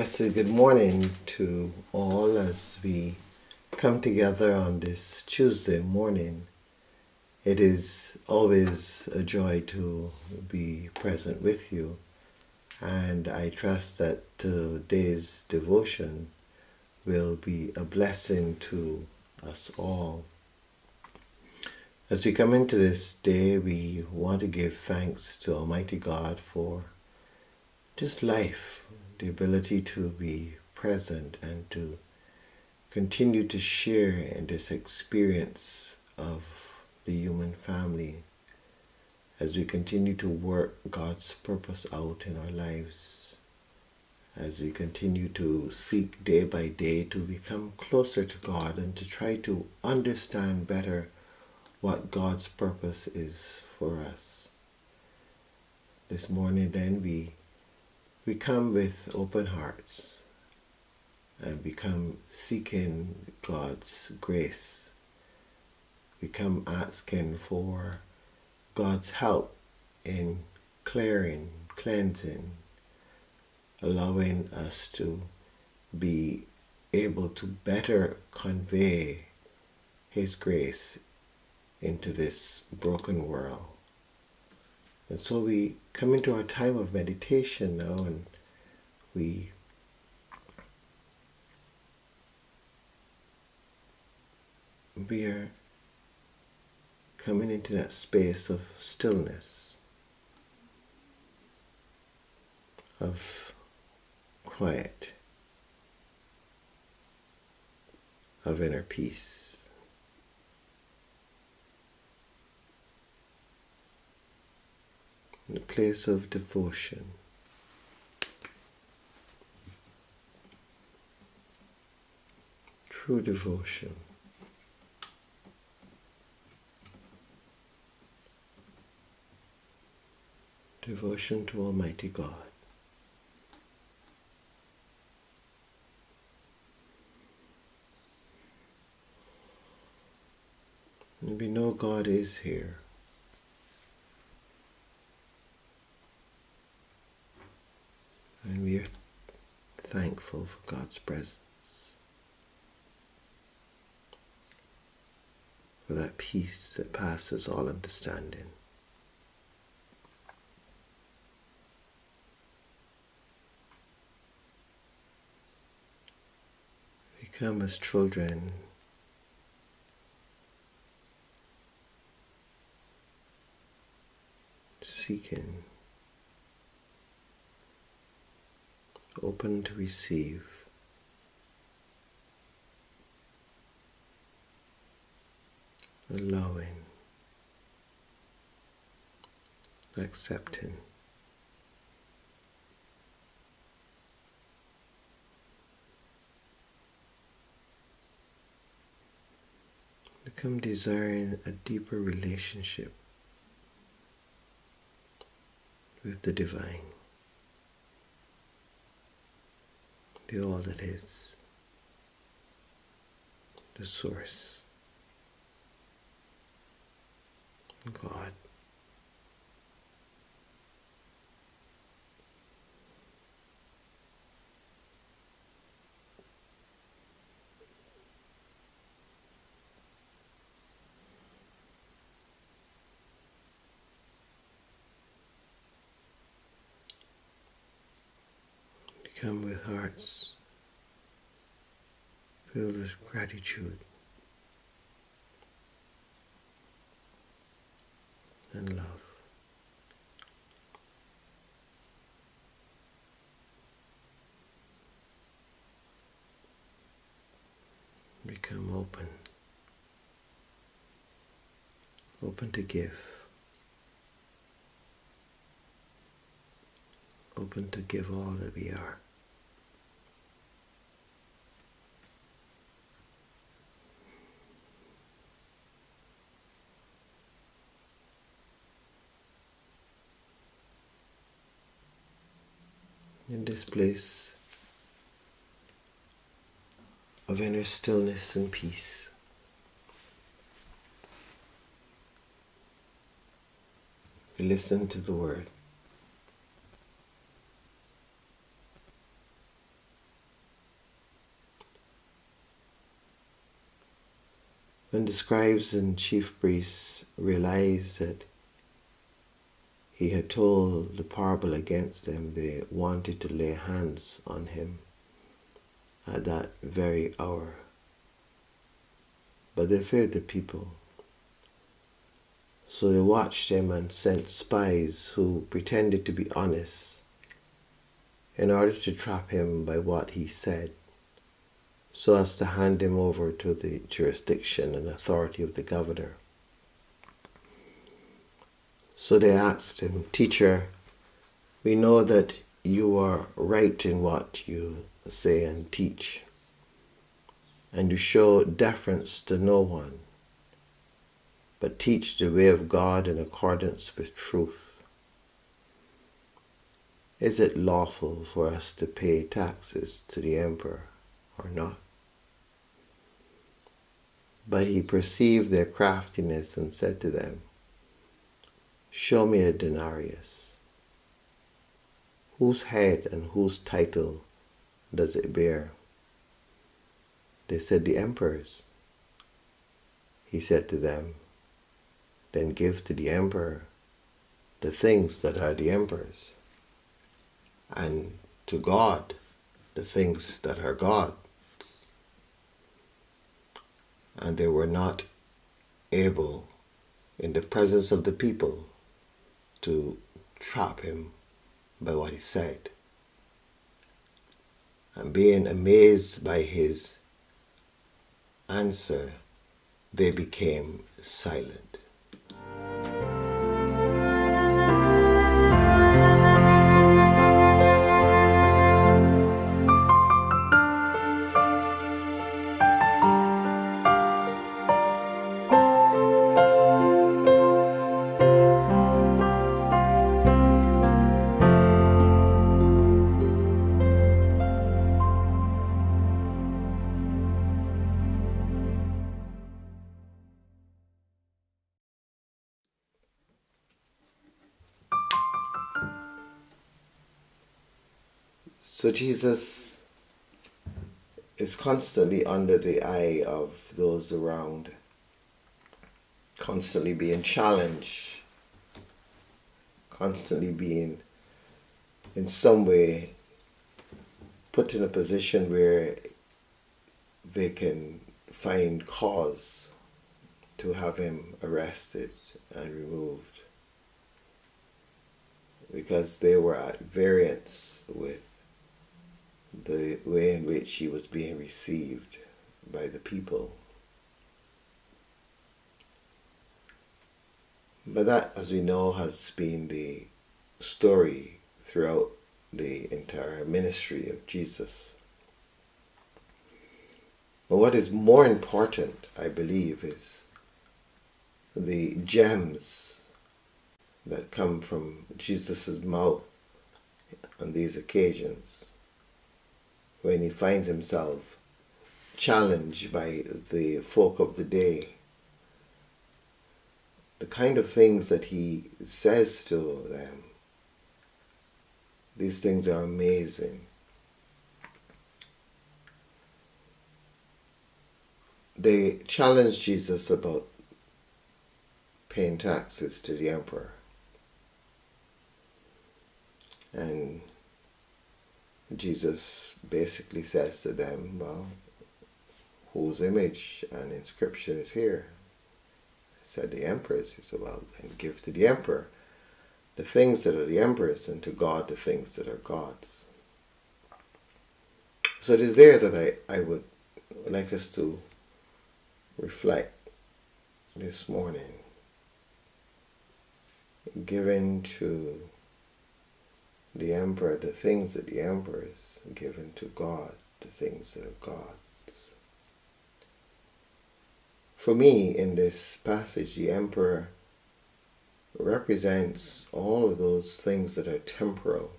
blessed good morning to all as we come together on this Tuesday morning. It is always a joy to be present with you, and I trust that today's devotion will be a blessing to us all. As we come into this day, we want to give thanks to Almighty God for just life, the ability to be present and to continue to share in this experience of the human family as we continue to work God's purpose out in our lives, as we continue to seek day by day to become closer to God and to try to understand better what God's purpose is for us. This morning then we come with open hearts and we come seeking God's grace. We come asking for God's help in clearing, cleansing, allowing us to be able to better convey His grace into this broken world. And so we come into our time of meditation now, and we are coming into that space of stillness, of quiet, of inner peace. In a place of devotion. True devotion. Devotion to Almighty God. And we know God is here. And we are thankful for God's presence, for that peace that passes all understanding. We come as children seeking, open to receive, allowing, accepting. Become desiring a deeper relationship with the divine. The all that is, the source, God. We come with hearts filled with gratitude and love. Become open to give, open to give all that we are. In this place of inner stillness and peace, we listen to the Word. When the scribes and chief priests realized that he had told the parable against them, they wanted to lay hands on him at that very hour. But they feared the people. So they watched him and sent spies who pretended to be honest in order to trap him by what he said, so as to hand him over to the jurisdiction and authority of the governor. So they asked him, "Teacher, we know that you are right in what you say and teach, and you show deference to no one, but teach the way of God in accordance with truth. Is it lawful for us to pay taxes to the emperor or not?" But he perceived their craftiness and said to them, "Show me a denarius. Whose head and whose title does it bear?" They said, "The emperor's." He said to them, "Then give to the emperor the things that are the emperor's, and to God the things that are God's." And they were not able, in the presence of the people, to trap him by what he said. And being amazed by his answer, they became silent. So Jesus is constantly under the eye of those around, constantly being challenged, constantly being in some way put in a position where they can find cause to have him arrested and removed, because they were at variance with the way in which he was being received by the people. But that, as we know, has been the story throughout the entire ministry of Jesus. But what is more important, I believe, is the gems that come from Jesus' mouth on these occasions, when he finds himself challenged by the folk of the day. The kind of things that he says to them, these things are amazing. They challenged Jesus about paying taxes to the emperor. And Jesus basically says to them, well, whose image and inscription is here? He said, the emperor's. He said, well, then give to the emperor the things that are the emperor's, and to God the things that are God's. So it is there that I would like us to reflect this morning. Giving to the emperor the things that the emperor is, given to God the things that are God's. For me, in this passage, the emperor represents all of those things that are temporal.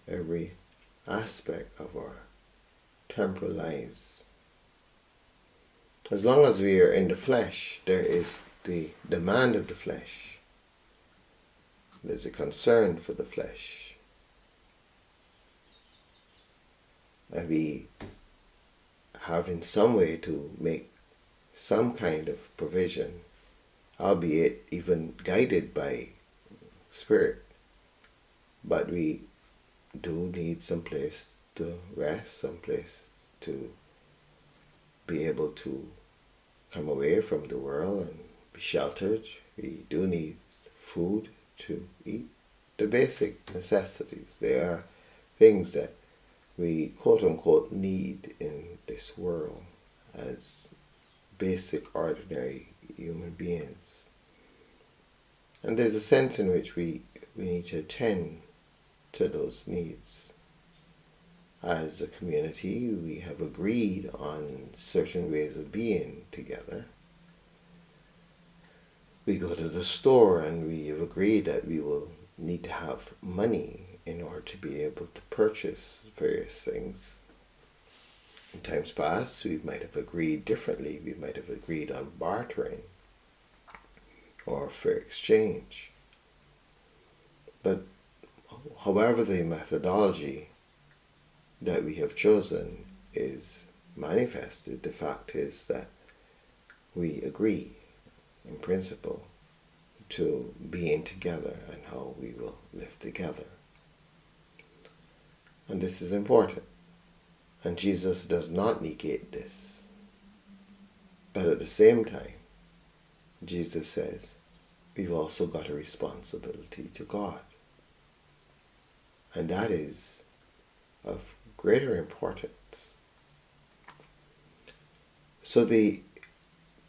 Every aspect of our temporal lives. As long as we are in the flesh, there is the demand of the flesh. There's a concern for the flesh. And we have in some way to make some kind of provision, albeit even guided by Spirit. But we do need some place to rest, some place to be able to come away from the world and be sheltered. We do need food to eat. The basic necessities. They are things that we quote unquote need in this world as basic ordinary human beings. And there's a sense in which we need to attend to those needs. As a community, we have agreed on certain ways of being together. We go to the store and we have agreed that we will need to have money in order to be able to purchase various things. In times past, we might have agreed differently. We might have agreed on bartering or fair exchange. But however the methodology that we have chosen is manifested, the fact is that we agree in principle to being together and how we will live together. And this is important. And Jesus does not negate this. But at the same time, Jesus says, we've also got a responsibility to God. And that is of greater importance. So the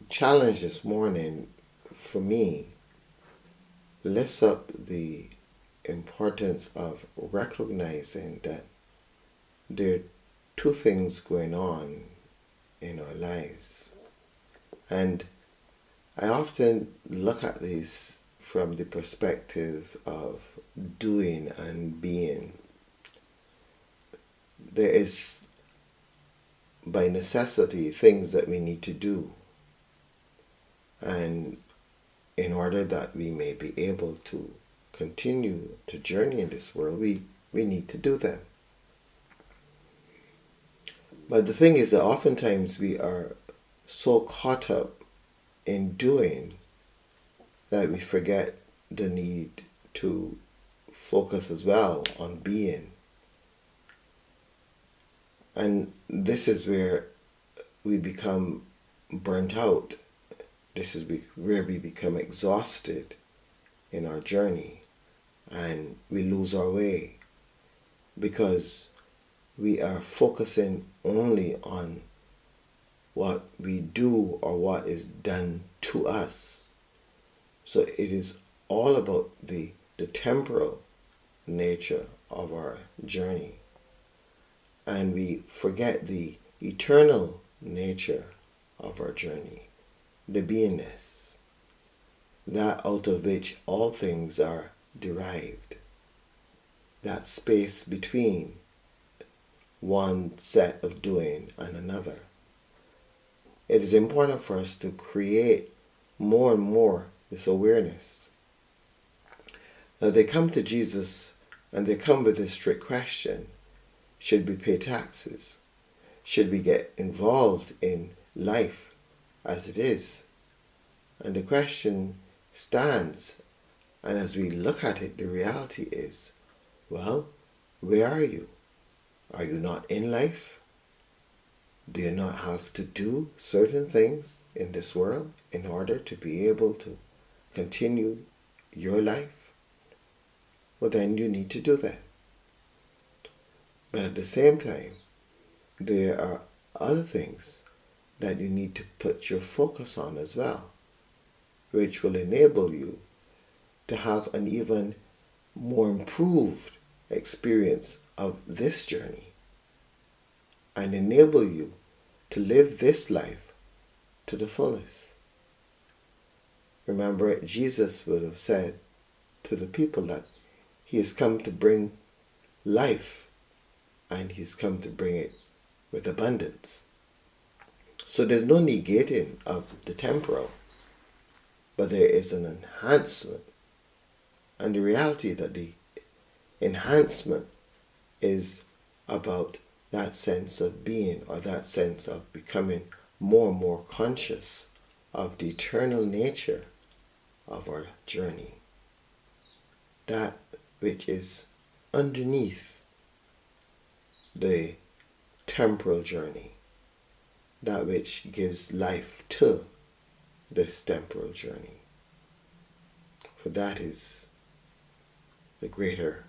challenge this morning for me lifts up the importance of recognizing that there are two things going on in our lives. And I often look at these from the perspective of doing and being. There is, by necessity, things that we need to do. And in order that we may be able to continue to journey in this world, we need to do them. But the thing is that oftentimes we are so caught up in doing that we forget the need to focus as well on being. And this is where we become burnt out. This is where we become exhausted in our journey and we lose our way because we are focusing only on what we do or what is done to us. So it is all about the temporal nature of our journey. And we forget the eternal nature of our journey, the beingness, that out of which all things are derived, that space between one set of doing and another. It is important for us to create more and more this awareness. Now they come to Jesus and they come with this strict question: should we pay taxes? Should we get involved in life as it is? And the question stands, and as we look at it, the reality is, well, where are you? Are you not in life? Do you not have to do certain things in this world in order to be able to continue your life? Well, then you need to do that. But at the same time, there are other things that you need to put your focus on as well, which will enable you to have an even more improved experience of this journey and enable you to live this life to the fullest. Remember, Jesus would have said to the people that he has come to bring life and he's come to bring it with abundance. So there's no negating of the temporal, but there is an enhancement. And the reality that the enhancement is about that sense of being, or that sense of becoming more and more conscious of the eternal nature of our journey. That which is underneath the temporal journey, that which gives life to this temporal journey. For that is the greater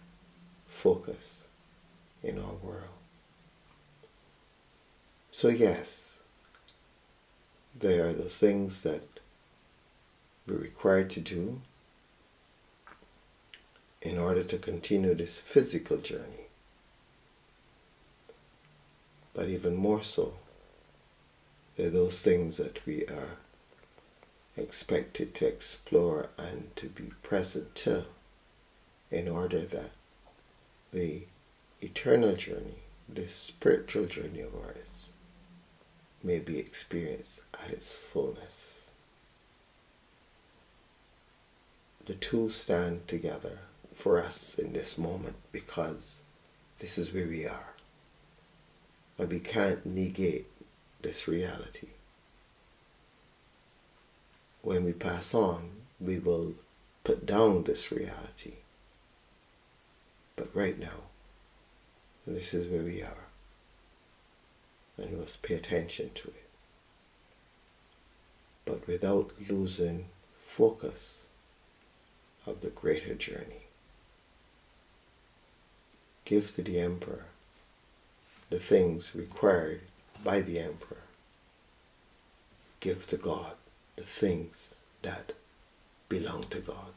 focus in our world. So yes, there are those things that we're required to do in order to continue this physical journey. But even more so, there are those things that we are expected to explore and to be present to, in order that the eternal journey, this spiritual journey of ours, may be experienced at its fullness. The two stand together for us in this moment because this is where we are. And we can't negate this reality. When we pass on, we will put down this reality. But right now, this is where we are. And we must pay attention to it. But without losing focus of the greater journey. Give to the Emperor the things required by the Emperor. Give to God the things that belong to God.